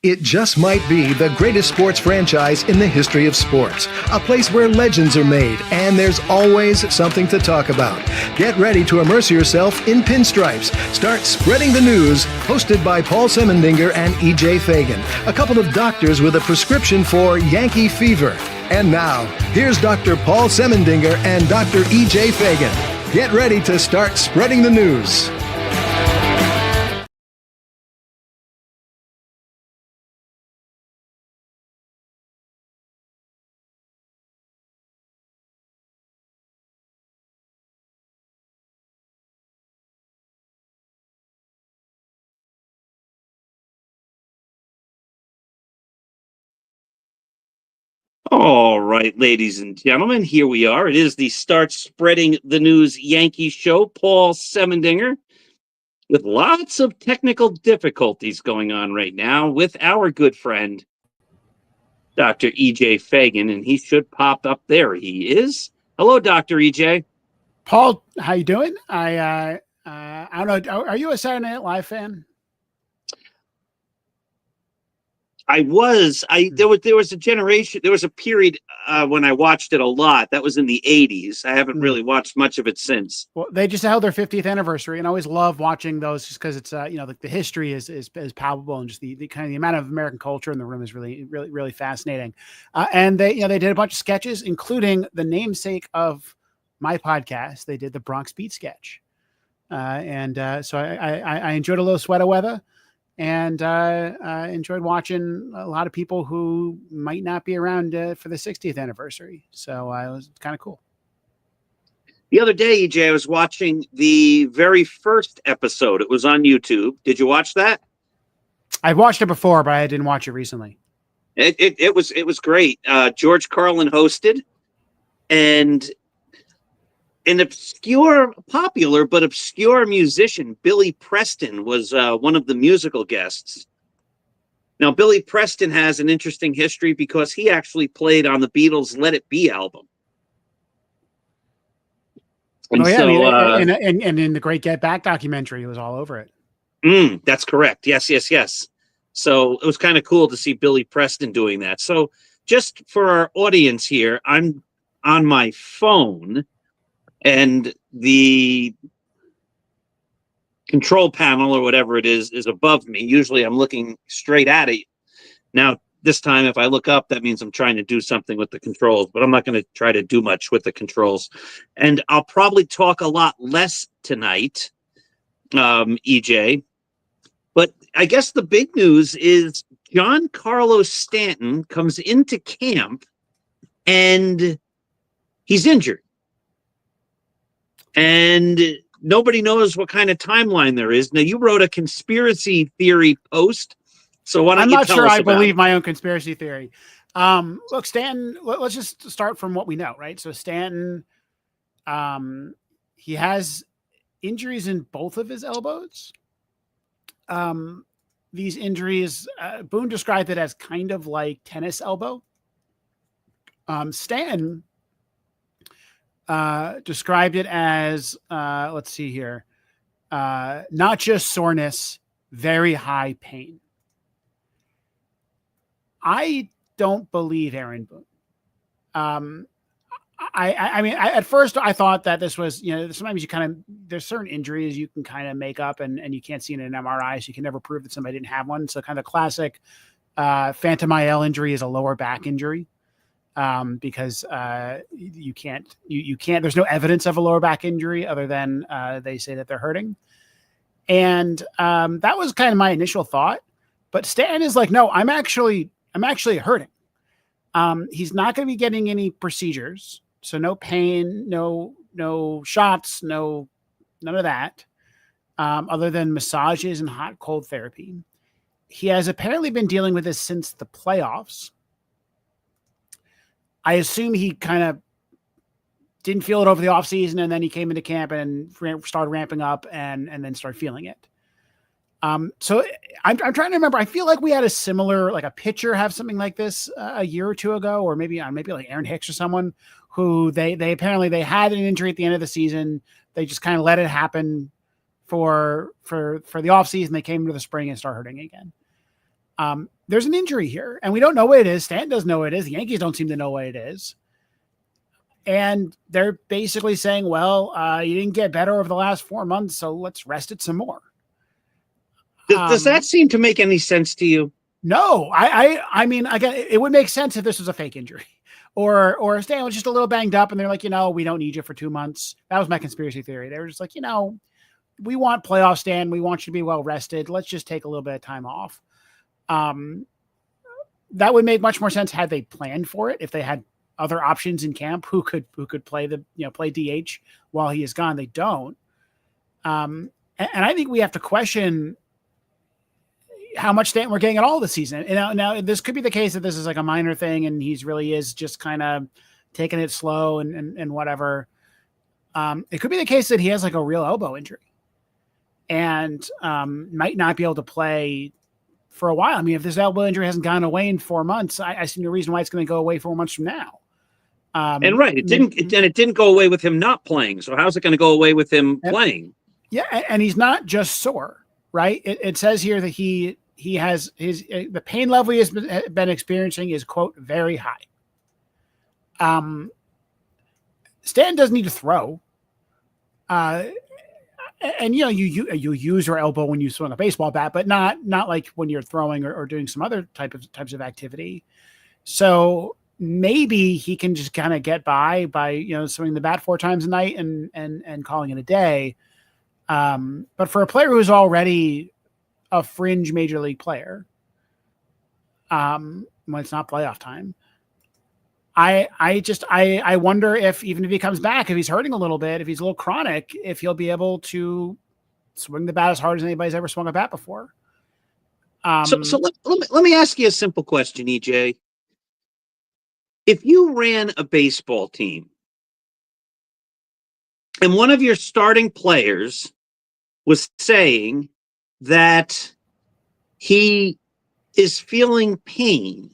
It just might be the greatest sports franchise in the history of sports. A place where legends are made, and there's always something to talk about. Get ready to immerse yourself in pinstripes. Start spreading the news, hosted by Paul Semendinger and E.J. Fagan, a couple of doctors with a prescription for Yankee fever. And now, here's Dr. Paul Semendinger and Dr. E.J. Fagan. Get ready to start spreading the news. All right, ladies and gentlemen, here we are. It is the Start Spreading the News Yankee show. Paul Semendinger, with lots of technical difficulties going on right now with our good friend, Dr. E.J. Fagan, and he should pop up. There he is. Hello, Dr. E.J. Paul, how you doing? I don't know. Are you a Saturday Night Live fan? I was. There was a generation. There was a period when I watched it a lot. That was in the 80s. I haven't really watched much of it since. Well, they just held their 50th anniversary, and I always love watching those just because it's the history is palpable, and just the kind of the amount of American culture in the room is really fascinating. And they did a bunch of sketches, including the namesake of my podcast. They did the Bronx Beat sketch, so I enjoyed a little sweater weather. And enjoyed watching a lot of people who might not be around for the 60th anniversary. So it was kind of cool. The other day, EJ, I was watching the very first episode. It was on YouTube. Did you watch that? I've watched it before, but I didn't watch it recently. It was great. George Carlin hosted, and an popular but obscure musician, Billy Preston, was one of the musical guests. Now, Billy Preston has an interesting history because he actually played on the Beatles' Let It Be album. And and in the Great Get Back documentary, he was all over it. That's correct. Yes. So it was kind of cool to see Billy Preston doing that. So just for our audience here, I'm on my phone, and the control panel or whatever it is above me. Usually I'm looking straight at it. Now, this time, if I look up, that means I'm trying to do something with the controls, but I'm not going to try to do much with the controls. And I'll probably talk a lot less tonight, EJ. But I guess the big news is Giancarlo Stanton comes into camp and he's injured. And nobody knows what kind of timeline there is. Now, you wrote a conspiracy theory post, so why don't you tell us about it? I'm not sure I believe my own conspiracy theory. Look, Stanton, let's just start from what we know, right? So Stanton, he has injuries in both of his elbows. These injuries, Boone described it as kind of like tennis elbow. Stanton described it as let's see here, not just soreness, very high pain. I don't believe Aaron Boone. I mean, at first I thought that this was, sometimes there's certain injuries you can kind of make up and you can't see in an MRI, so you can never prove that somebody didn't have one. So kind of classic phantom IL injury is a lower back injury. Because you can't, there's no evidence of a lower back injury other than they say that they're hurting. And that was kind of my initial thought. But Stanton is like, no, I'm actually hurting. He's not going to be getting any procedures. So no pain, no shots, none of that, other than massages and hot cold therapy. He has apparently been dealing with this since the playoffs. I assume he kind of didn't feel it over the offseason, and then he came into camp and started ramping up and then started feeling it. So I'm trying to remember. I feel like we had a similar, like a pitcher have something like this a year or two ago, or maybe like Aaron Hicks or someone who they apparently they had an injury at the end of the season. They just kind of let it happen for the offseason. They came into the spring and start hurting again. there's an injury here, and we don't know what it is. Stanton doesn't know what it is. The Yankees don't seem to know what it is. And they're basically saying, well, you didn't get better over the last 4 months, so let's rest it some more. Does that seem to make any sense to you? No, I mean, again, it would make sense if this was a fake injury, or Stan was just a little banged up, and they're like, we don't need you for 2 months. That was my conspiracy theory. They were just like, we want playoff Stan. We want you to be well rested. Let's just take a little bit of time off. That would make much more sense had they planned for it. If they had other options in camp who could play play DH while he is gone, they don't. And I think we have to question how much Stanton we're getting at all this season. And now this could be the case that this is like a minor thing and he's really is just kind of taking it slow and whatever. It could be the case that he has like a real elbow injury and might not be able to play for a while. I mean, if this elbow injury hasn't gone away in 4 months, I see no reason why it's going to go away 4 months from now. And it didn't go away with him not playing. So how's it going to go away with him playing? Yeah. And he's not just sore, right? It says here that he has the pain level he has been experiencing is, quote, very high. Stan doesn't need to throw. And you use your elbow when you swing a baseball bat, but not like when you're throwing or doing some other types of activity. So maybe he can just kind of get by swinging the bat 4 times a night and calling it a day. But for a player who's already a fringe major league player, when it's not playoff time, I wonder if even if he comes back, if he's hurting a little bit, if he's a little chronic, if he'll be able to swing the bat as hard as anybody's ever swung a bat before. So let me ask you a simple question, EJ. If you ran a baseball team and one of your starting players was saying that he is feeling pain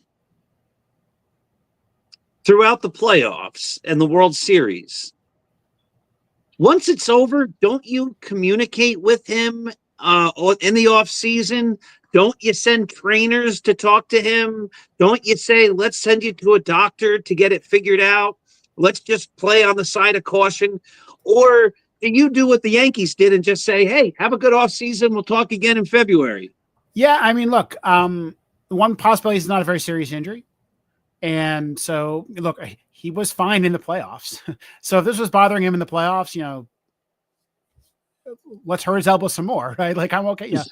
throughout the playoffs and the World Series, once it's over, don't you communicate with him in the off season? Don't you send trainers to talk to him? Don't you say, let's send you to a doctor to get it figured out? Let's just play on the side of caution. Or do you do what the Yankees did and just say, hey, have a good off season. We'll talk again in February? Yeah. I mean, look, one possibility is not a very serious injury. And so, look, he was fine in the playoffs. So if this was bothering him in the playoffs, let's hurt his elbow some more, right? Like, I'm okay. Yeah.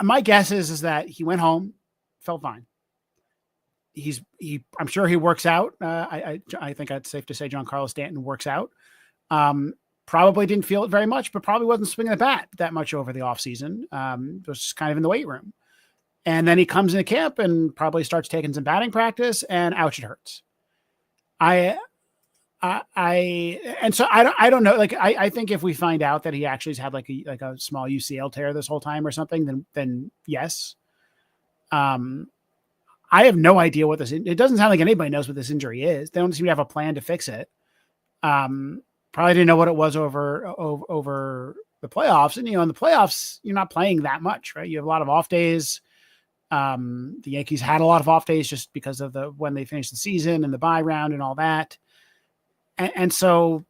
My guess is that he went home, felt fine. I'm sure he works out. I think it's safe to say Giancarlo Stanton works out. Probably didn't feel it very much, but probably wasn't swinging the bat that much over the offseason. Was just kind of in the weight room. And then he comes into camp and probably starts taking some batting practice, and ouch, it hurts. And so I don't know. Like, I think if we find out that he actually has had like a small UCL tear this whole time or something, then yes. I have no idea what it doesn't sound like anybody knows what this injury is. They don't seem to have a plan to fix it. Probably didn't know what it was over the playoffs. And, in the playoffs, you're not playing that much, right? You have a lot of off days. The Yankees had a lot of off days just because of when they finished the season and the bye round and all that. And so,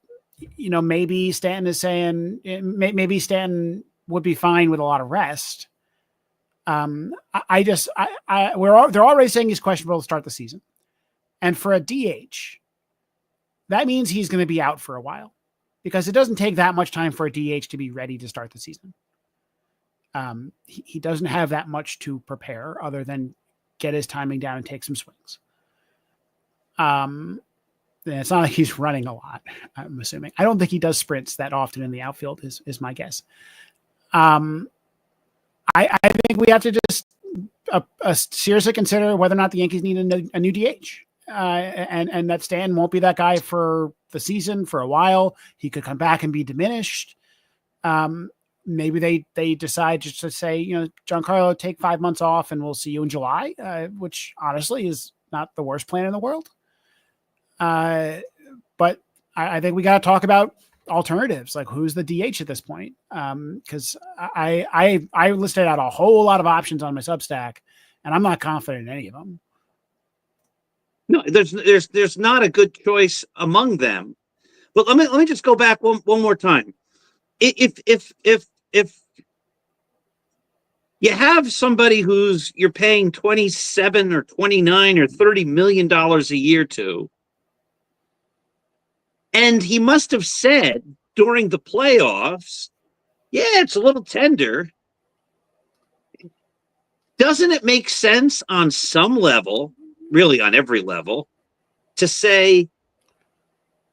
maybe Stanton is saying maybe Stanton would be fine with a lot of rest. They're already saying he's questionable to start the season. And for a DH, that means he's going to be out for a while because it doesn't take that much time for a DH to be ready to start the season. He doesn't have that much to prepare other than get his timing down and take some swings. It's not like he's running a lot, I'm assuming. I don't think he does sprints that often in the outfield is my guess. I think we have to just seriously consider whether or not the Yankees need a new DH. And that Stan won't be that guy for the season for a while. He could come back and be diminished. Maybe they decide just to say, Giancarlo, take 5 months off and we'll see you in July, which honestly is not the worst plan in the world. But I think we got to talk about alternatives. Like, who's the DH at this point? Because I listed out a whole lot of options on my Substack, and I'm not confident in any of them. No, there's not a good choice among them. But let me just go back one more time. If you have somebody who's you're paying 27 or 29 or 30 million dollars a year to, and he must have said during the playoffs, yeah, it's a little tender. Doesn't it make sense on some level, really on every level, to say,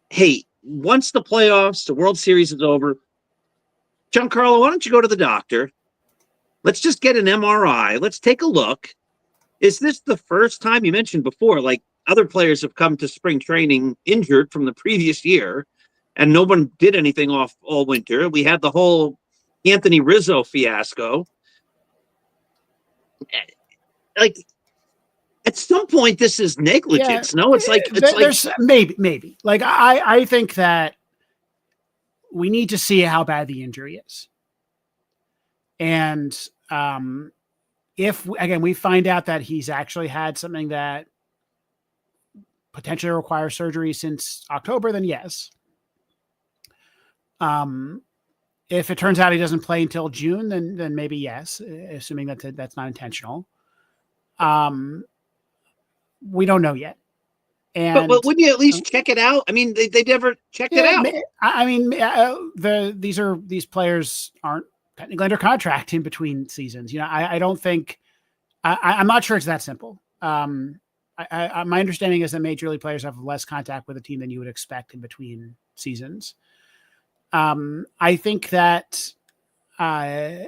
hey, once the playoffs, the World Series is over, Giancarlo, why don't you go to the doctor? Let's just get an MRI. Let's take a look. Is this the first time? You mentioned before, like other players have come to spring training injured from the previous year, and no one did anything off all winter. We had the whole Anthony Rizzo fiasco. Like, at some point, this is negligence. Yeah, no, it's like there's maybe. Like, I think that we need to see how bad the injury is, and if again we find out that he's actually had something that potentially requires surgery since October, then yes. If it turns out he doesn't play until June, then maybe yes, assuming that's not intentional. We don't know yet. And but wouldn't you at least check it out? I mean, they never checked it out. I mean, these players aren't technically under contract in between seasons. You know, I don't think I'm not sure it's that simple. My understanding is that major league players have less contact with a team than you would expect in between seasons. I think that I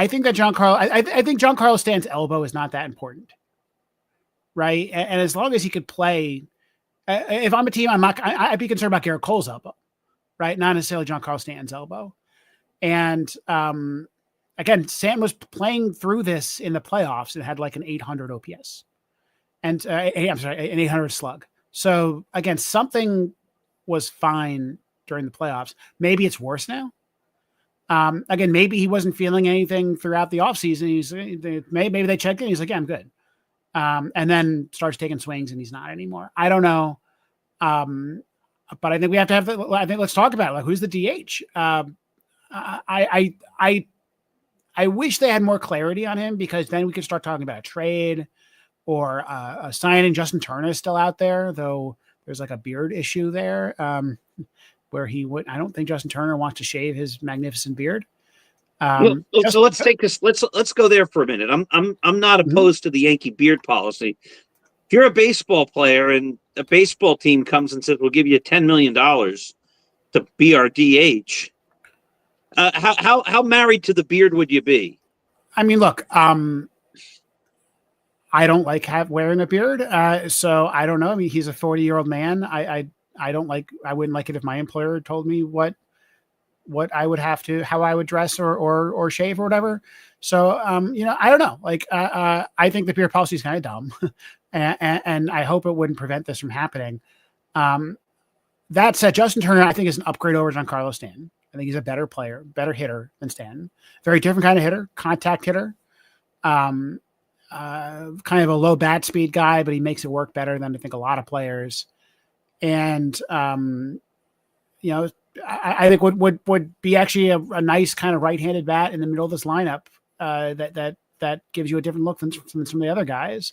think that I think Giancarlo Stanton's elbow is not that important, right? And as long as he could play, if I'm a team, I'd be concerned about Garrett Cole's elbow, right? Not necessarily Giancarlo Stanton's elbow. And again, Stanton was playing through this in the playoffs and had like an 800 OPS, and I'm sorry, an 800 slug. So again, something was fine during the playoffs. Maybe it's worse now. Again, maybe he wasn't feeling anything throughout the offseason. Maybe they checked in. He's like, yeah, I'm good. And then starts taking swings and he's not anymore. I don't know. But I think we have to have I think let's talk about it. Like, who's the DH? I wish they had more clarity on him, because then we could start talking about a trade or a signing. Justin Turner is still out there, though there's like a beard issue there. Where he would, I don't think Justin Turner wants to shave his magnificent beard. So let's take this. Let's go there for a minute. I'm not opposed to the Yankee beard policy. If you're a baseball player and a baseball team comes and says, "We'll give you $10 million to be our DH," how married to the beard would you be? I mean, look, I don't like wearing a beard, so I don't know. I mean, he's a 40-year-old man. I wouldn't like it if my employer told me what I would have to, how I would dress or shave or whatever. So, I don't know. Like, I think the beard policy is kind of dumb, and I hope it wouldn't prevent this from happening. That said, Justin Turner, I think, is an upgrade over Giancarlo Stanton. I think he's a better player, better hitter than Stanton. Very different kind of hitter, contact hitter. Kind of a low bat speed guy, but he makes it work better than I think a lot of players. And, I think would be actually a nice kind of right-handed bat in the middle of this lineup that gives you a different look from some of the other guys.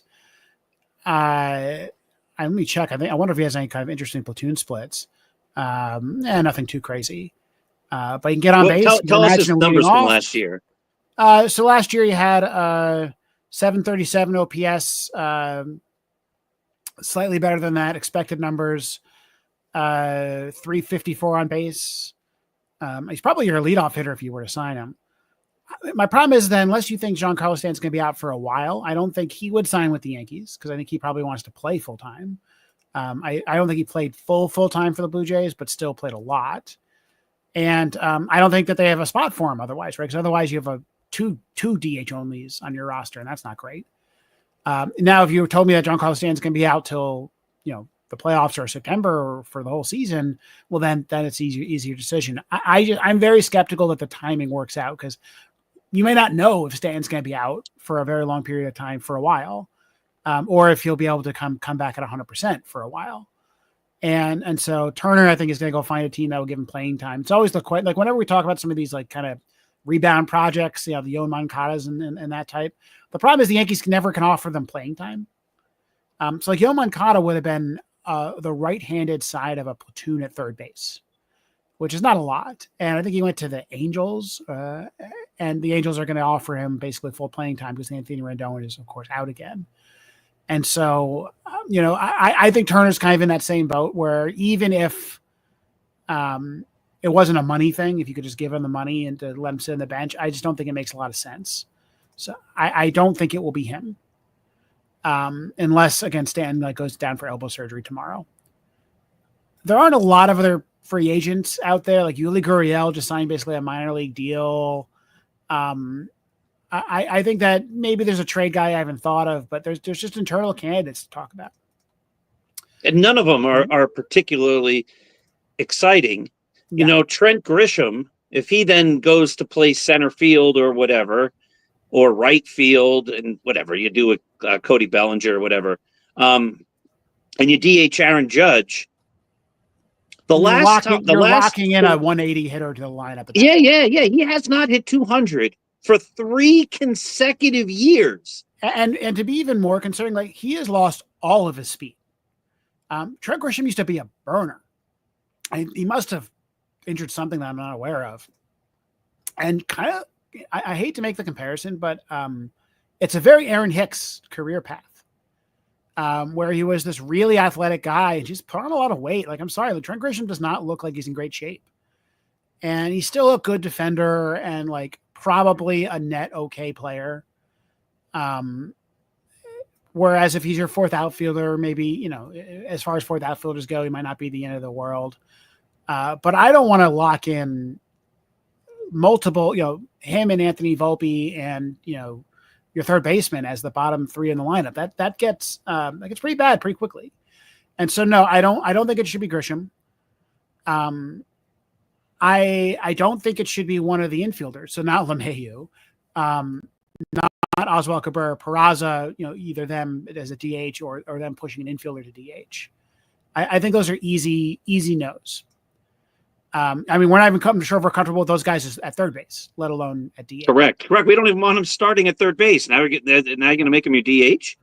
Let me check. I wonder if he has any kind of interesting platoon splits. Nothing too crazy. But you can get on base. Tell us his numbers from last year. So last year you had 737 OPS, slightly better than that. Expected numbers, 354 on base. He's probably your leadoff hitter if you were to sign him. My problem is that unless you think Giancarlo Stanton's going to be out for a while, I don't think he would sign with the Yankees, because I think he probably wants to play full time. I don't think he played full time for the Blue Jays, but still played a lot. And I don't think that they have a spot for him otherwise, right? Because otherwise you have two DH onlys on your roster, and that's not great. Now, if you told me that Giancarlo Stanton's going to be out till the playoffs or September or for the whole season, well, then it's easier decision. I'm very skeptical that the timing works out, because you may not know if Stanton's going to be out for a very long period of time for a while, or if he'll be able to come back at 100% for a while. And so Turner, I think, is going to go find a team that will give him playing time. It's always like whenever we talk about some of these like kind of rebound projects, the Yoan Moncadas and that type, the problem is the Yankees never can offer them playing time. So like Yoan Moncada would have been the right-handed side of a platoon at third base, which is not a lot. And I think he went to the Angels, and the Angels are going to offer him basically full playing time because Anthony Rendon is, of course, out again. And so, I think Turner's kind of in that same boat where even if it wasn't a money thing, if you could just give him the money and to let him sit on the bench, I just don't think it makes a lot of sense. So I don't think it will be him. Unless, again, Stanton goes down for elbow surgery tomorrow. There aren't a lot of other free agents out there. Like Yuli Gurriel just signed basically a minor league deal. I think that maybe there's a trade guy I haven't thought of, but there's just internal candidates to talk about. And none of them are particularly exciting. Yeah. Trent Grisham, if he then goes to play center field or whatever, or right field and whatever, you do with Cody Bellinger or whatever, and you DH Aaron Judge. You're locking in a 180 hitter to the lineup. Yeah. He has not hit 200 for 3 consecutive years. And to be even more concerning, he has lost all of his speed. Trent Grisham used to be a burner. He must have injured something that I'm not aware of. And kind of, I hate to make the comparison, but it's a very Aaron Hicks career path, where he was this really athletic guy and just put on a lot of weight. I'm sorry, Trent Grisham does not look like he's in great shape. And he's still a good defender and probably a net okay player. Whereas if he's your fourth outfielder, maybe, as far as fourth outfielders go, he might not be the end of the world. But I don't want to lock in multiple, him and Anthony Volpe and, your third baseman as the bottom 3 in the lineup. That gets pretty bad pretty quickly. And so, no, I don't think it should be Grisham. I don't think it should be one of the infielders. So not LeMahieu, not Oswald Cabrera, Peraza, either them as a DH or them pushing an infielder to DH. I think those are easy no's. We're not even sure if we're comfortable with those guys at third base, let alone at DH. Correct. We don't even want him starting at third base. Now you're going to make him your DH.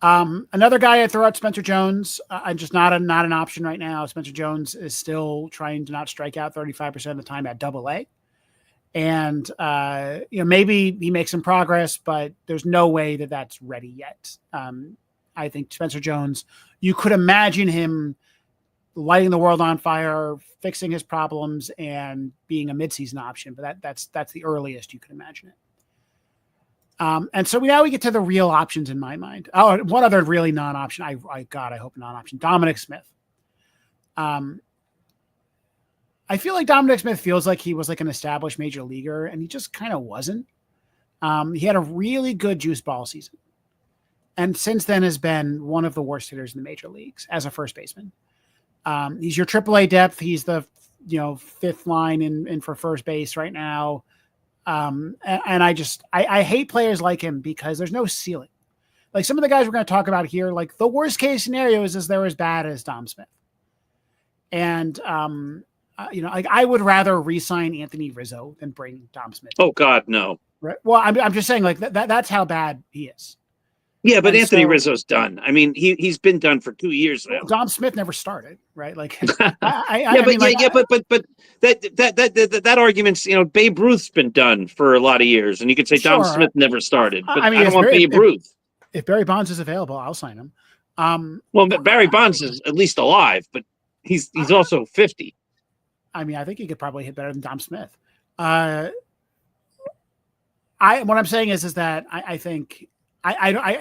Another guy I throw out, Spencer Jones. I'm just not an option right now. Spencer Jones is still trying to not strike out 35% of the time at AA. And, maybe he makes some progress, but there's no way that that's ready yet. I think Spencer Jones, you could imagine him lighting the world on fire, fixing his problems, and being a midseason option. But that's the earliest you can imagine it. And so now we get to the real options in my mind. Oh, one other really non-option. I hope non-option. Dominic Smith. I feel like Dominic Smith feels like he was an established major leaguer, and he just kind of wasn't. He had a really good juice ball season, and since then has been one of the worst hitters in the major leagues as a first baseman. He's your AAA depth. He's the fifth line in for first base right now. And I hate players like him because there's no ceiling. Some of the guys we're going to talk about here, the worst case scenario is they're as bad as Dom Smith. And, I would rather re-sign Anthony Rizzo than bring Dom Smith. Oh God, no. Right. Well, I'm just saying that's how bad he is. Yeah, but Anthony Rizzo's done. He's been done for 2 years now. Dom Smith never started, right? But that argument's, Babe Ruth's been done for a lot of years, and you could say Dom Smith never started. But I don't want Babe Ruth. If Barry Bonds is available, I'll sign him. Well, Barry Bonds is at least alive, but he's also 50. I think he could probably hit better than Dom Smith. What I'm saying is that I think.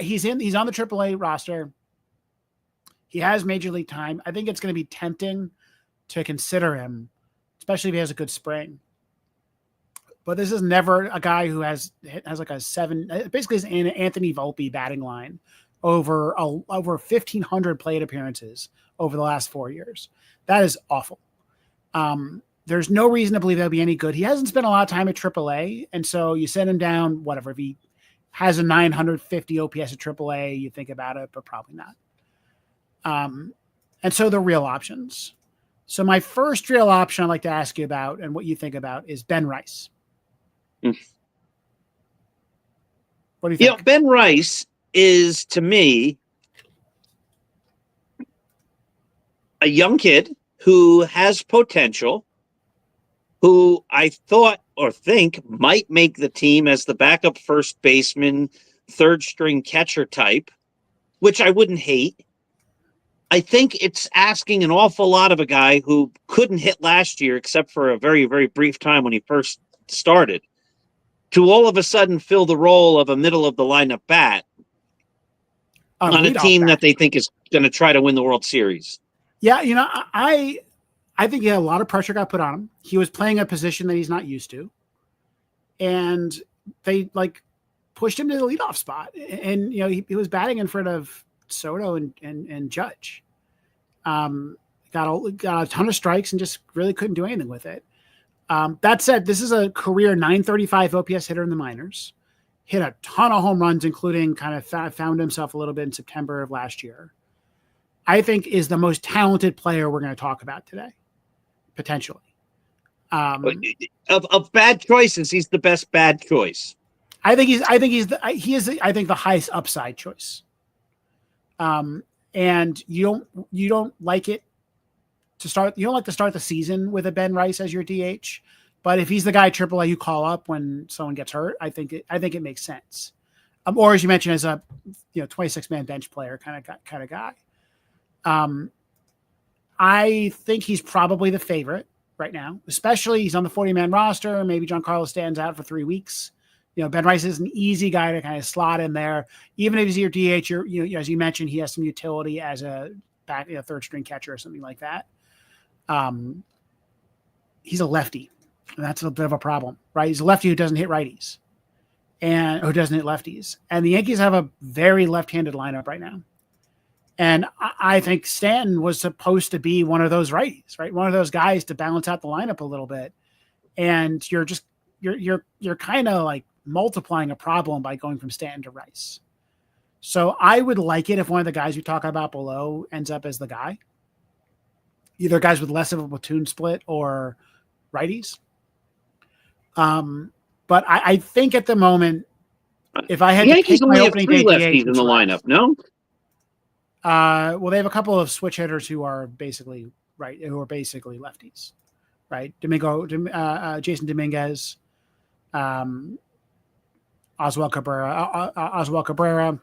He's on the AAA roster. He has major league time. I think it's going to be tempting to consider him, especially if he has a good spring. But this is never a guy who has a 7, basically is an Anthony Volpe batting line over 1,500 plate appearances over the last 4 years. That is awful. There's no reason to believe that'll be any good. He hasn't spent a lot of time at AAA, and so you send him down, whatever. If he has a 950 OPS at AAA, you think about it, but probably not. And so the real options. So my first real option I'd like to ask you about and what you think about is Ben Rice. What do you think? Ben Rice is, to me, a young kid who has potential, who I thought or think might make the team as the backup first baseman, third string catcher type, which I wouldn't hate. I think it's asking an awful lot of a guy who couldn't hit last year, except for a very, very brief time when he first started, to all of a sudden fill the role of a middle of the lineup bat on a team that they think is going to try to win the World Series. Yeah, I think a lot of pressure got put on him. He was playing a position that he's not used to, and they pushed him to the leadoff spot. And he was batting in front of Soto and Judge. Got a ton of strikes and just really couldn't do anything with it. That said, this is a career 935 OPS hitter in the minors. Hit a ton of home runs, including kind of found himself a little bit in September of last year. I think is the most talented player we're going to talk about today, potentially. Of bad choices, he's the best bad choice. I think he is the highest upside choice. And you don't like it to start. You don't like to start the season with a Ben Rice as your DH, but if he's the guy AAA you call up when someone gets hurt, I think it makes sense. Or as you mentioned, as a 26-man bench player kind of guy. I think he's probably the favorite right now, especially he's on the 40-man roster. Maybe Giancarlo Stanton's out for 3 weeks. Ben Rice is an easy guy to kind of slot in there. Even if he's your DH, as you mentioned, he has some utility as a back, third string catcher or something like that. He's a lefty, and that's a bit of a problem, right? He's a lefty who doesn't hit righties and who doesn't hit lefties. And the Yankees have a very left-handed lineup right now. And I think Stanton was supposed to be one of those righties, right? One of those guys to balance out the lineup a little bit. And you're kind of like multiplying a problem by going from Stanton to Rice. So I would like it if one of the guys we talk about below ends up as the guy. Either guys with less of a platoon split or righties. But I think at the moment, if I had the Yankees to pick my only opening have 3 day lefties DH, in the lineup, no? Well, they have a couple of switch hitters who are basically lefties, right? Jason Dominguez, Oswald Cabrera.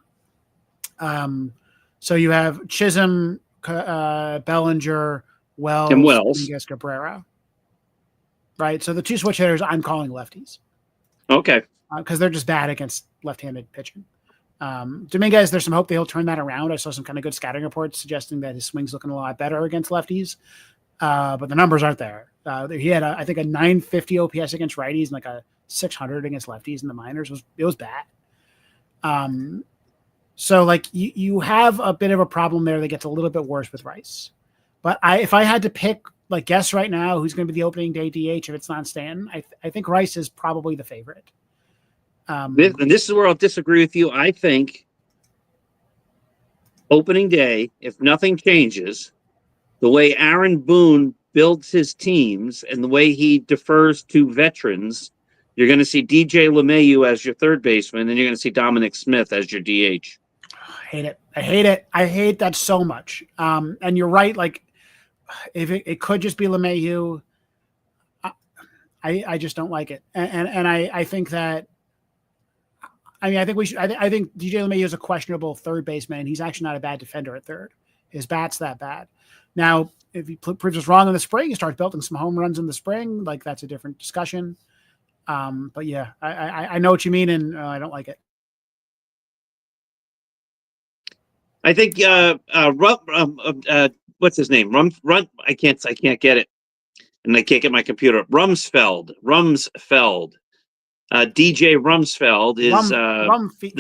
So you Chisholm, Bellinger, Wells, Dominguez, Cabrera, right? So the 2 switch hitters I'm calling lefties. Okay. Because they're just bad against left-handed pitching. Dominguez, there's some hope that he'll turn that around. I saw some kind of good scouting reports suggesting that his swing's looking a lot better against lefties, but the numbers aren't there. He had, I think, a 950 OPS against righties and like a 600 against lefties in the minors. It was bad. So like you have a bit of a problem there that gets a little bit worse with Rice. But if I had to pick, guess right now who's going to be the opening day DH if it's not Stanton, I think Rice is probably the favorite. And this is where I'll disagree with you. I think opening day, if nothing changes, the way Aaron Boone builds his teams and the way he defers to veterans, you're going to see DJ LeMahieu as your third baseman, and you're going to see Dominic Smith as your DH. I hate it. I hate that so much. And you're right. If it could just be LeMahieu, I just don't like it. And I think that. I think we should. I think DJ LeMahieu is a questionable third baseman. He's actually not a bad defender at third. His bat's that bad. Now, if he proves us wrong in the spring, he starts belting some home runs in the spring. That's a different discussion. But yeah, I know what you mean, and I don't like it. I think what's his name? I can't get it, and I can't get my computer. Rumsfeld. DJ Rumsfeld is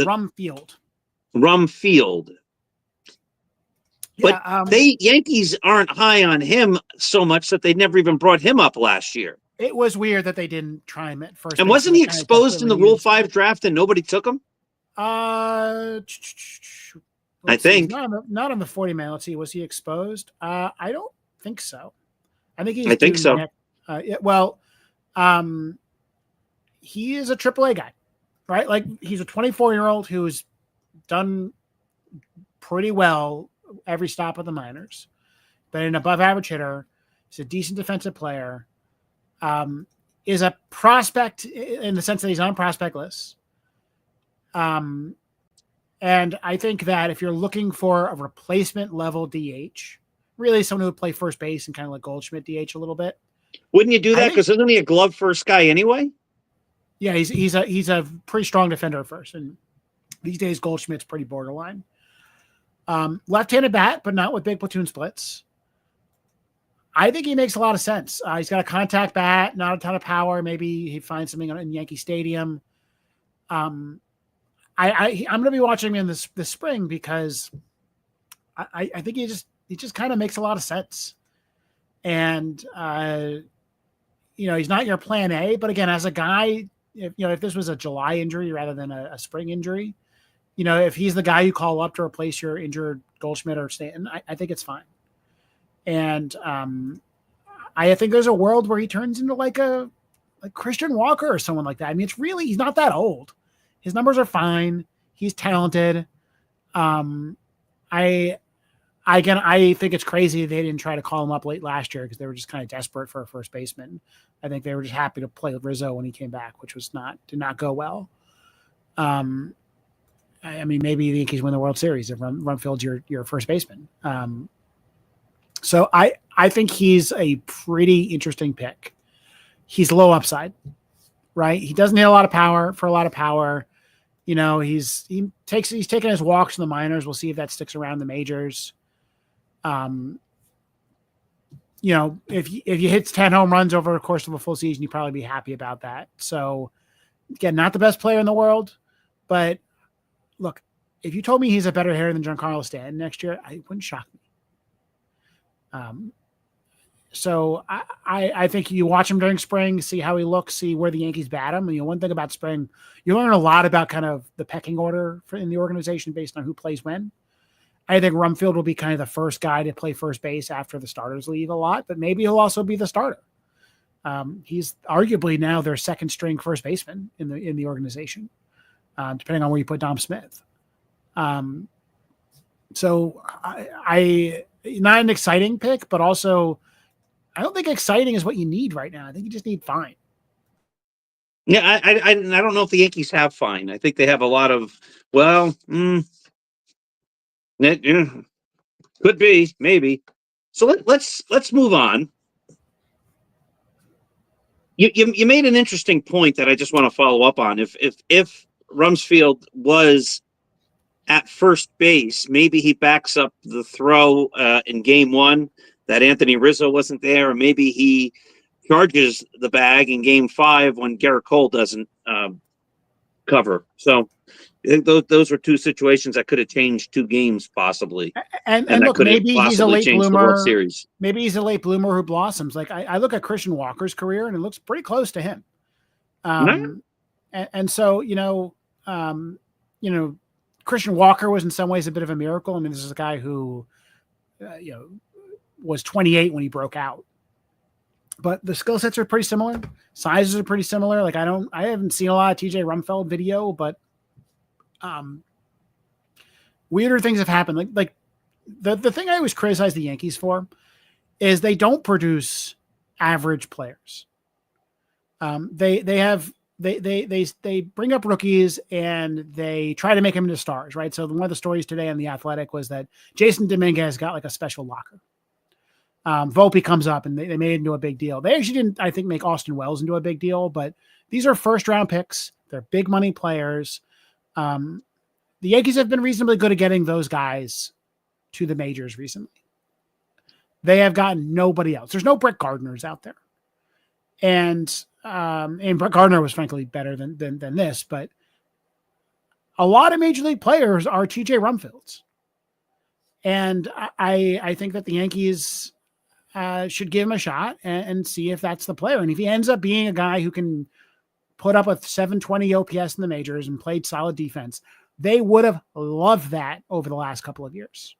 Rumfield. Rumfield. But Yeah, Yankees aren't high on him so much that they never even brought him up last year. it was weird that they didn't try him at first And base. wasn't he exposed in the Rule 5 draft and nobody took him? Let's I see. think. Not on the 40-man. Let's see. Was he exposed? I don't think so. I think I think so. He is a AAA guy, right? Like he's a 24-year-old who's done pretty well every stop of the minors, but an above average hitter. He's a decent defensive player. Is a prospect in the sense that he's on prospect lists. And I think that if you're looking for a replacement level DH, really someone who would play first base and kind of like Goldschmidt DH a little bit. Wouldn't you do that? Because isn't he a glove first guy anyway? Yeah, he's a pretty strong defender at first, and these days Goldschmidt's pretty borderline. Left-handed bat, but not with big platoon splits. I think he makes a lot of sense. He's got a contact bat, not a ton of power. Maybe he finds something in Yankee Stadium. I'm going to be watching him in this spring because I think he just kind of makes a lot of sense. And he's not your plan A, but again, as a guy, if this was a July injury rather than a spring injury, if he's the guy you call up to replace your injured Goldschmidt or Stanton, I think it's fine. And I think there's a world where he turns into like Christian Walker or someone like that. I mean, he's not that old. His numbers are fine. He's talented. I think it's crazy they didn't try to call him up late last year because they were just kind of desperate for a first baseman. I think they were just happy to play with Rizzo when he came back, which did not go well. I mean, maybe the Yankees win the World Series if Rumfield's your first baseman. So I think he's a pretty interesting pick. He's low upside, right? He doesn't hit a lot of power. He's taking his walks in the minors. We'll see if that sticks around the majors. If you hit 10 home runs over the course of a full season, you'd probably be happy about that. So again, not the best player in the world, but look, if you told me he's a better hitter than Giancarlo Stanton next year, it wouldn't shock me. So I think you watch him during spring, see how he looks, see where the Yankees bat him. One thing about spring, you learn a lot about kind of the pecking order in the organization based on who plays when. I think Rumfield will be kind of the first guy to play first base after the starters leave a lot, but maybe he'll also be the starter. He's arguably now their second string first baseman in the organization, depending on where you put Dom Smith. So I not an exciting pick, but also I don't think exciting is what you need right now. I think you just need fine. Yeah, I don't know if the Yankees have fine. I think they have a lot of could be maybe. So let's move on. You made an interesting point that I just want to follow up on. If Rumsfeld was at first base, maybe he backs up the throw in game one that Anthony Rizzo wasn't there, or maybe he charges the bag in game 5 when Garrett Cole doesn't cover. So I think those were two situations that could have changed 2 games possibly. And that look, could have maybe he's a possibly late changed bloomer. the World Series. Maybe he's a late bloomer who blossoms. Like I look at Christian Walker's career and it looks pretty close to him. And so, Christian Walker was in some ways a bit of a miracle. I mean, this is a guy who, was 28 when he broke out. But the skill sets are pretty similar. Sizes are pretty similar. Like I haven't seen a lot of TJ Rumfeld video, but weirder things have happened. Like the thing I always criticize the Yankees for is they don't produce average players. They bring up rookies and they try to make them into stars, right? So one of the stories today on The Athletic was that Jason Dominguez got like a special locker. Volpe comes up and they made it into a big deal. They actually didn't, I think, make Austin Wells into a big deal, but these are first round picks. They're big money players. The Yankees have been reasonably good at getting those guys to the majors recently. They have gotten nobody else. There's no Brett Gardners out there. And Brett Gardner was frankly better than this, but a lot of major league players are TJ Rumfields. And I think that the Yankees should give him a shot and see if that's the player. And if he ends up being a guy who can put up a 720 OPS in the majors and played solid defense, they would have loved that over the last couple of years,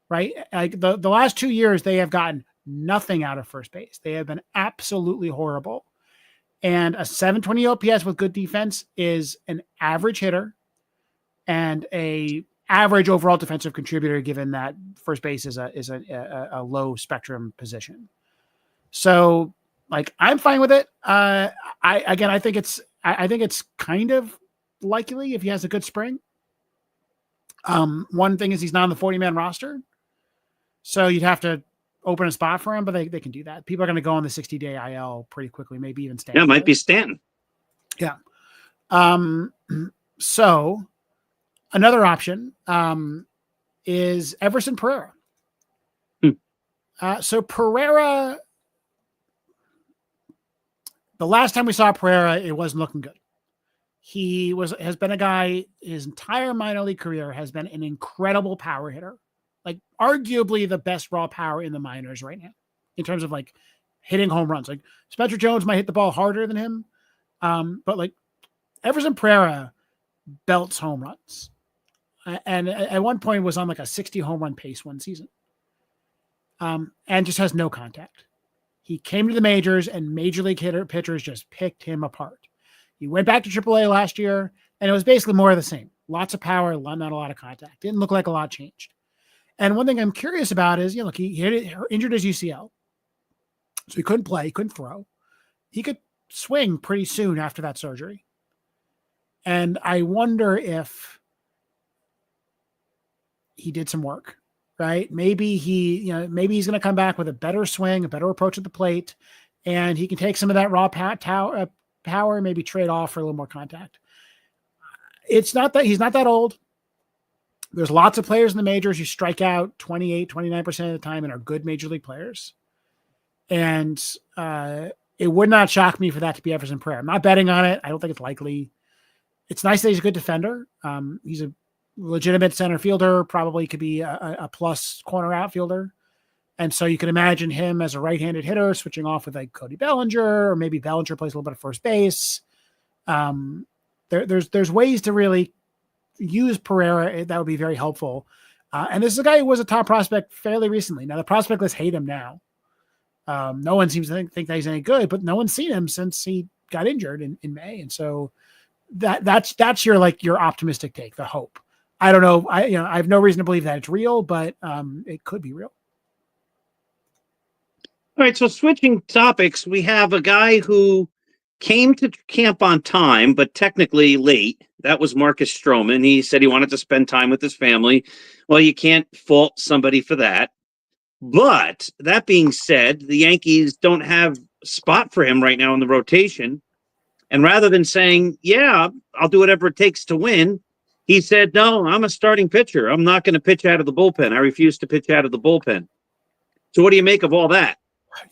right? Like the last 2 years, they have gotten nothing out of first base. They have been absolutely horrible. And a 720 OPS with good defense is an average hitter and a average overall defensive contributor, given that first base is a low spectrum position. So, like, I'm fine with it. I think it's kind of likely if he has a good spring. One thing is he's not on the 40-man roster, so you'd have to open a spot for him, but they can do that. People are going to go on the 60-day IL pretty quickly, maybe even Stanton. Yeah, it might be Stanton. Yeah. So another option is Everson Pereira. So Pereira, the last time we saw Pereira, it wasn't looking good. He has been a guy, his entire minor league career has been an incredible power hitter. Like arguably the best raw power in the minors right now in terms of like hitting home runs. Like Spencer Jones might hit the ball harder than him. But like Everson Pereira belts home runs. And at one point was on like a 60 home run pace one season. And just has no contact. He came to the majors and major league pitchers just picked him apart. He went back to AAA last year and it was basically more of the same. Lots of power, not a lot of contact. Didn't look like a lot changed. And one thing I'm curious about is, look, he injured his UCL. So he couldn't play, he couldn't throw. He could swing pretty soon after that surgery. And I wonder if he did some work, right? Maybe he's going to come back with a better swing, a better approach at the plate, and he can take some of that raw power, maybe trade off for a little more contact. It's not that he's not that old. There's lots of players in the majors who strike out 28, 29% of the time and are good major league players. And it would not shock me for that to be Everson Pereira. I'm not betting on it. I don't think it's likely. It's nice that he's a good defender. He's a legitimate center fielder, probably could be a plus corner outfielder. And so you can imagine him as a right-handed hitter switching off with like Cody Bellinger, or maybe Bellinger plays a little bit of first base. There's ways to really use Pereira. That would be very helpful. And this is a guy who was a top prospect fairly recently. Now the prospect lists hate him now. No one seems to think that he's any good, but no one's seen him since he got injured in May. And so that's your optimistic take, the hope. I don't know. I have no reason to believe that it's real, but it could be real. All right. So switching topics, we have a guy who came to camp on time, but technically late. That was Marcus Stroman. He said he wanted to spend time with his family. Well, you can't fault somebody for that. But that being said, the Yankees don't have a spot for him right now in the rotation. And rather than saying, yeah, I'll do whatever it takes to win, he said, no, I'm a starting pitcher. I'm not going to pitch out of the bullpen. I refuse to pitch out of the bullpen. So what do you make of all that?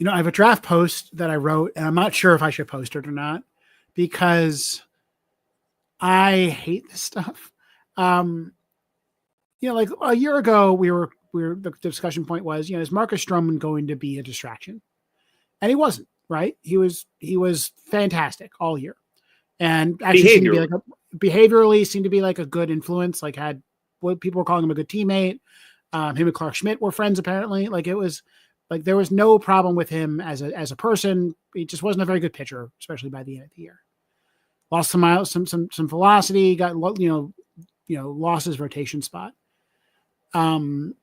I have a draft post that I wrote, and I'm not sure if I should post it or not, because I hate this stuff. Like a year ago, the discussion point was, is Marcus Stroman going to be a distraction? And he wasn't, right? He was fantastic all year. And actually behaviorally seemed to be like a good influence, like had what people were calling him a good teammate. Him and Clark Schmidt were friends, apparently. Like it was like there was no problem with him as a person. He just wasn't a very good pitcher, especially by the end of the year. Lost some velocity, got lost his rotation spot. And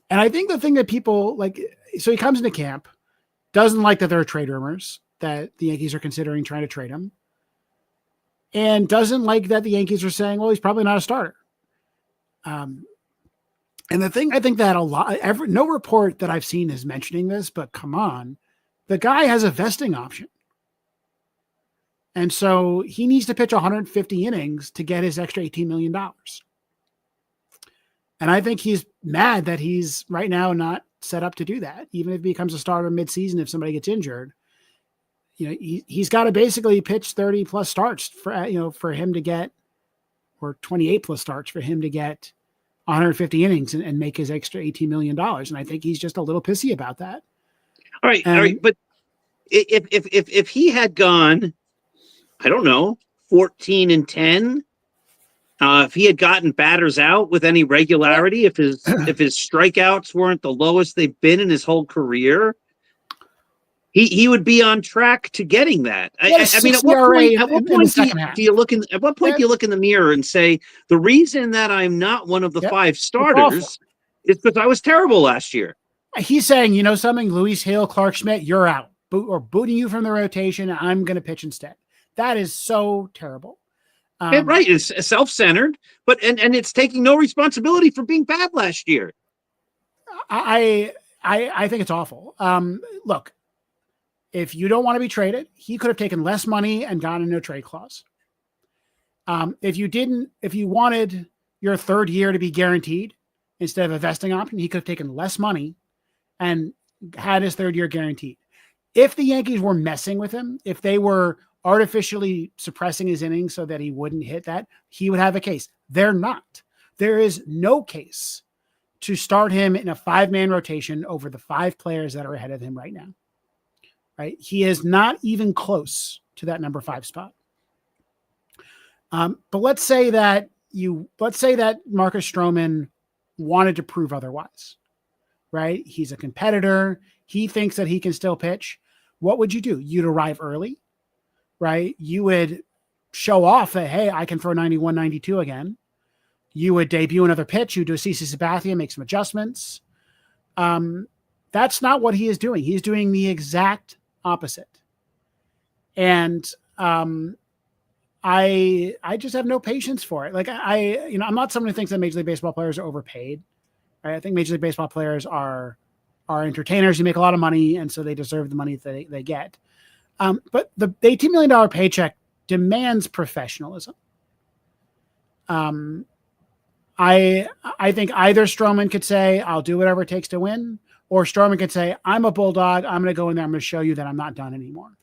I think the thing that people like, so he comes into camp, doesn't like that there are trade rumors that the Yankees are considering trying to trade him, and doesn't like that the Yankees are saying, well, he's probably not a starter. And the thing I think that no report that I've seen is mentioning this, but come on, the guy has a vesting option. And so he needs to pitch 150 innings to get his extra $18 million. And I think he's mad that he's right now not set up to do that. Even if he becomes a starter midseason, if somebody gets injured, he's got to basically pitch 30 plus starts for him to get or 28 plus starts for him to get 150 innings and make his extra $18 million. And I think he's just a little pissy about that. All right. But if he had gone, I don't know, 14-10, if he had gotten batters out with any regularity, if his strikeouts weren't the lowest they've been in his whole career, he would be on track to getting that. I mean, at what point do you look in the mirror and say, the reason that I'm not one of the 5 starters is because I was terrible last year? He's saying, you know something, Luis Hill, Clark Schmidt, you're out, or booting you from the rotation. I'm going to pitch instead. That is so terrible. Right. It's self-centered, but and it's taking no responsibility for being bad last year. I think it's awful. Look, if you don't want to be traded, he could have taken less money and gotten a no trade clause. If you wanted your 3rd year to be guaranteed instead of a vesting option, he could have taken less money and had his 3rd year guaranteed. If the Yankees were messing with him, if they were artificially suppressing his innings so that he wouldn't hit that, he would have a case. They're not. There is no case to start him in a 5-man rotation over the 5 players that are ahead of him right now. Right? He is not even close to that number 5 spot. But let's say that Marcus Stroman wanted to prove otherwise, right? He's a competitor. He thinks that he can still pitch. What would you do? You'd arrive early, right? You would show off that, hey, I can throw 91, 92 again. You would debut another pitch. You do a CC Sabathia, make some adjustments. That's not what he is doing. He's doing the exact opposite. And I just have no patience for it. Like I'm not someone who thinks that Major League Baseball players are overpaid. Right? I think Major League Baseball players are entertainers who make a lot of money, and so they deserve the money that they get. But the $18 million paycheck demands professionalism. I think either Stroman could say, I'll do whatever it takes to win, or Stroman could say, I'm a bulldog. I'm going to go in there. I'm going to show you that I'm not done anymore.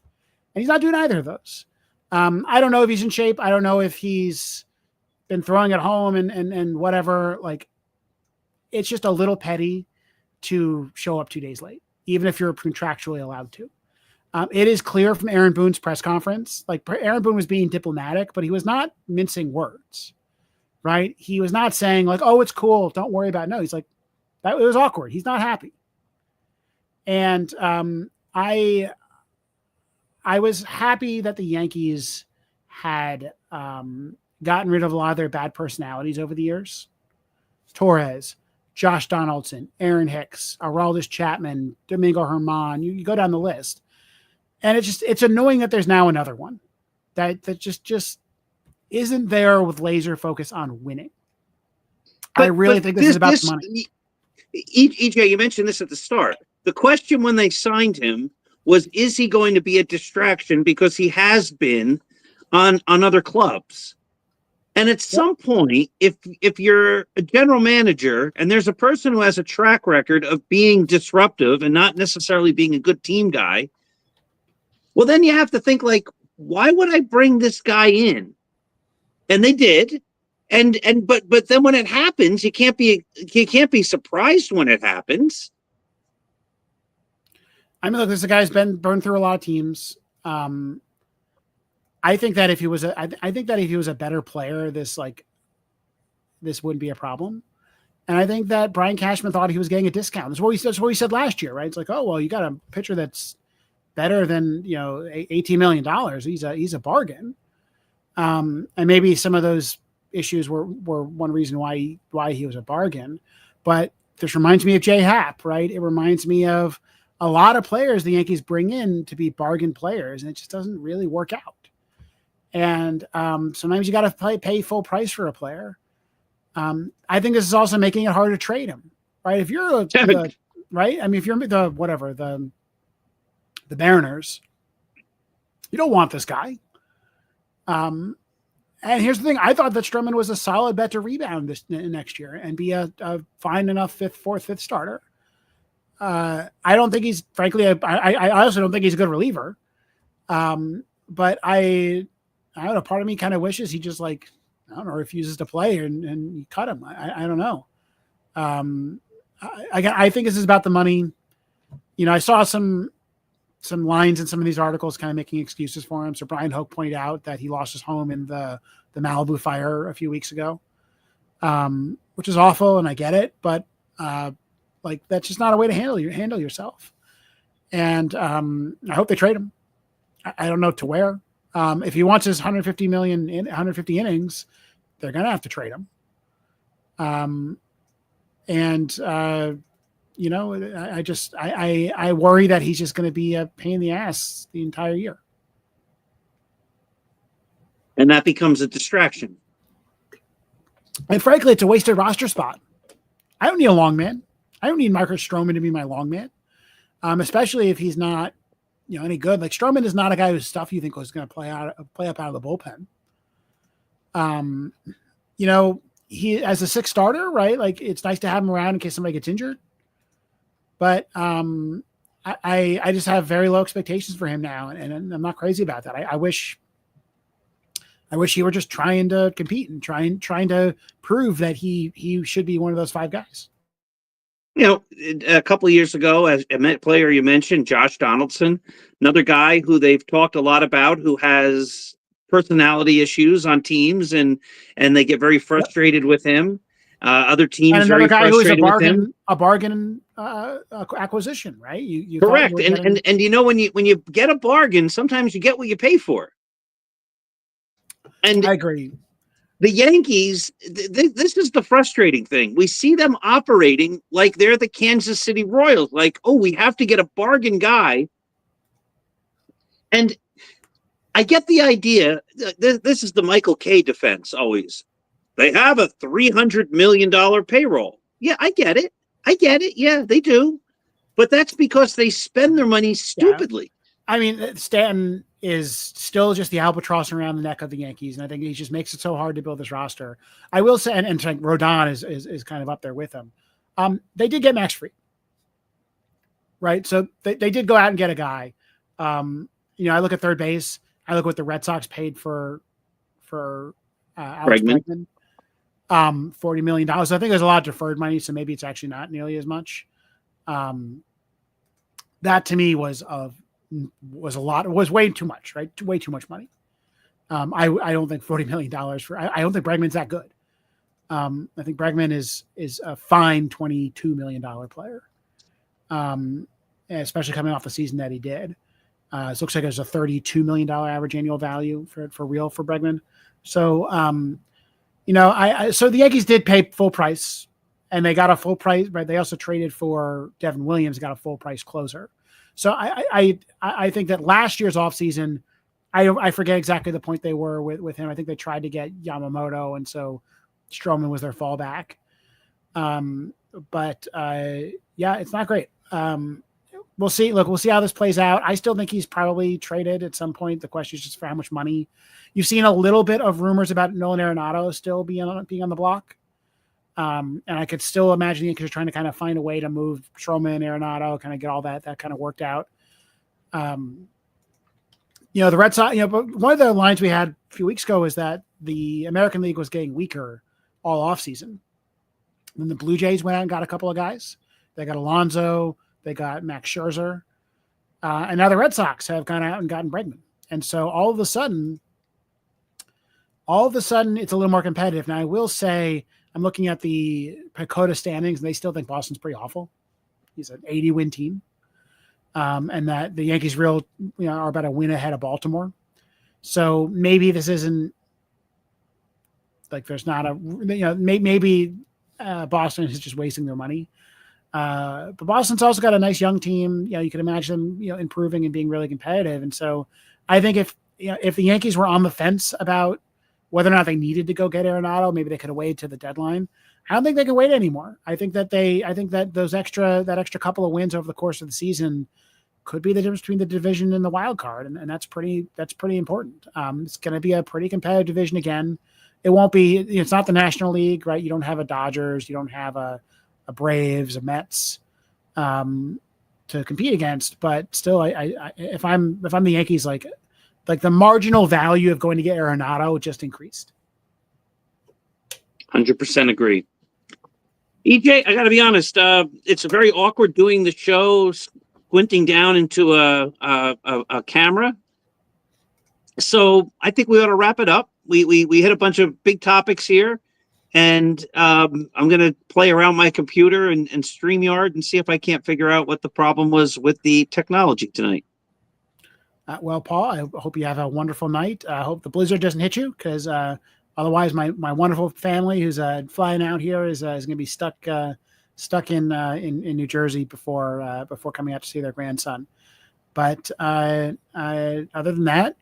And he's not doing either of those. I don't know if he's in shape. I don't know if he's been throwing at home and whatever. Like, it's just a little petty to show up 2 days late, even if you're contractually allowed to. It is clear from Aaron Boone's press conference, like Aaron Boone was being diplomatic, but he was not mincing words, right? He was not saying like, oh, it's cool, don't worry about it. No, he's like, that it was awkward. He's not happy. And I was happy that the Yankees had gotten rid of a lot of their bad personalities over the years. Torres, Josh Donaldson, Aaron Hicks, Aroldis Chapman, Domingo Germán, you go down the list. And it's annoying that there's now another one that just isn't there with laser focus on winning. I really think this is about the money. EJ, you mentioned this at the start. The question when they signed him was, is he going to be a distraction, because he has been on other clubs? And at some point, if you're a general manager and there's a person who has a track record of being disruptive and not necessarily being a good team guy, well, then you have to think like, why would I bring this guy in? And they did. But then when it happens, you can't be surprised when it happens. I mean, look, this guy's been burned through a lot of teams. I think that if he was a better player, this wouldn't be a problem. And I think that Brian Cashman thought he was getting a discount. That's what he said last year, right? It's like, oh, well, you got a pitcher that's better than, $18 million. He's a bargain. And maybe some of those issues were one reason why he was a bargain. But this reminds me of Jay Happ, right? It reminds me of a lot of players the Yankees bring in to be bargain players, and it just doesn't really work out. And sometimes you got to pay full price for a player. I think this is also making it hard to trade him, right? If you're right, I mean, if you're the Mariners, you don't want this guy. And here's the thing: I thought that Stroman was a solid bet to rebound next year and be a fine enough fifth starter. I don't think he's, frankly, I also don't think he's a good reliever. But I don't know. Part of me kind of wishes he just I don't know, refuses to play and you cut him. I don't know. I think this is about the money. I saw some lines in some of these articles kind of making excuses for him. So Brian Hoke pointed out that he lost his home in the Malibu fire a few weeks ago, which is awful, and I get it, but that's just not a way to handle yourself. And I hope they trade him. I don't know to where. If he wants his 150 million in 150 innings, they're going to have to trade him. I worry that he's just going to be a pain in the ass the entire year. And that becomes a distraction. And frankly, it's a wasted roster spot. I don't need a long man. I don't need Marcus Stroman to be my long man, especially if he's not, any good. Like Stroman is not a guy whose stuff you think was going to play up out of the bullpen. He as a sixth starter, right? Like it's nice to have him around in case somebody gets injured. But I just have very low expectations for him now, and I'm not crazy about that. I wish he were just trying to compete and trying to prove that he should be one of those five guys. A couple of years ago, as a player you mentioned, Josh Donaldson, another guy who they've talked a lot about, who has personality issues on teams, and they get very frustrated with him. Other teams and another very guy who is a bargain acquisition, right? You correct, and when you get a bargain, sometimes you get what you pay for. And I agree. The Yankees, this is the frustrating thing. We see them operating like they're the Kansas City Royals. Like, oh, we have to get a bargain guy. And I get the idea. This is the Michael Kay defense always. They have a $300 million payroll. Yeah, I get it. Yeah, they do. But that's because they spend their money stupidly. Yeah. I mean, Stanton is still just the albatross around the neck of the Yankees, and I think he just makes it so hard to build this roster. I will say, and Rodon is kind of up there with him. They did get Max Fried, right? So they did go out and get a guy. I look at third base. I look what the Red Sox paid for Alex Bregman. $40 million. So I think there's a lot of deferred money, so maybe it's actually not nearly as much. That to me was way too much, right? Way too much money. I don't think $40 million I don't think Bregman's that good. I think Bregman is a fine $22 million player. Especially coming off the season that he did. It looks like there's a $32 million average annual value for real for Bregman. So, so the Yankees did pay full price, and they got a full price, right? They also traded for Devin Williams, got a full price closer. So I think that last year's offseason, I forget exactly the point they were with him. I think they tried to get Yamamoto, and so Stroman was their fallback. Yeah, it's not great. We'll see. Look, we'll see how this plays out. I still think he's probably traded at some point. The question is just for how much money. You've seen a little bit of rumors about Nolan Arenado still being on the block. And I could still imagine the Yankees are trying to kind of find a way to move Stroman, Arenado, kind of get all that kind of worked out. The Red Sox, but one of the lines we had a few weeks ago is that the American League was getting weaker all offseason. Then the Blue Jays went out and got a couple of guys. They got Alonso, they got Max Scherzer, and now the Red Sox have gone out and gotten Bregman. And so all of a sudden, it's a little more competitive. Now, I will say, I'm looking at the PECOTA standings, and they still think Boston's pretty awful. He's an 80-win team. And that the Yankees are about a win ahead of Baltimore. So maybe this isn't like there's not maybe Boston is just wasting their money. But Boston's also got a nice young team. You can imagine them, improving and being really competitive. And so I think if the Yankees were on the fence about whether or not they needed to go get Arenado, maybe they could have waited to the deadline. I don't think they can wait anymore. I think that that extra couple of wins over the course of the season could be the difference between the division and the wild card. And that's pretty important. It's going to be a pretty competitive division again. It won't be, it's not the National League, right? You don't have a Dodgers, you don't have a Braves, a Mets to compete against, but still if I'm the Yankees, like the marginal value of going to get Arenado just increased. 100% agree. EJ, I got to be honest. It's very awkward doing the show squinting down into a camera. So I think we ought to wrap it up. We hit a bunch of big topics here, and I'm going to play around my computer and StreamYard and see if I can't figure out what the problem was with the technology tonight. Well, Paul, I hope you have a wonderful night. I hope the blizzard doesn't hit you, because otherwise my wonderful family who's flying out here is going to be stuck in New Jersey before coming out to see their grandson. But other than that,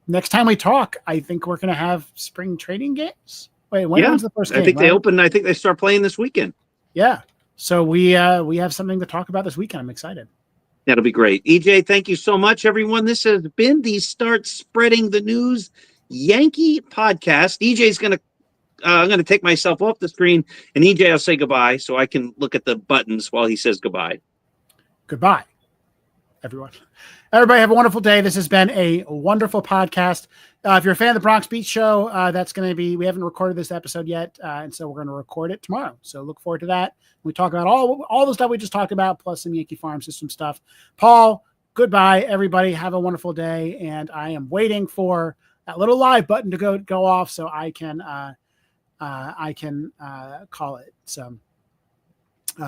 next time we talk, I think we're going to have spring training games. Wait, when's the first game? I think they open. I think they start playing this weekend. Yeah. So we have something to talk about this weekend. I'm excited. That'll be great. EJ, thank you so much, everyone. This has been the Start Spreading the News Yankee podcast. EJ's I'm going to take myself off the screen, and EJ will say goodbye so I can look at the buttons while he says goodbye. Goodbye, everyone. Everybody have a wonderful day. This has been a wonderful podcast. If you're a fan of the Bronx Beat Show, that's going to be, we haven't recorded this episode yet, and so we're going to record it tomorrow. So look forward to that. We talk about all the stuff we just talked about, plus some Yankee Farm System stuff. Paul, goodbye, everybody. Have a wonderful day, and I am waiting for that little live button to go off so I can call it. So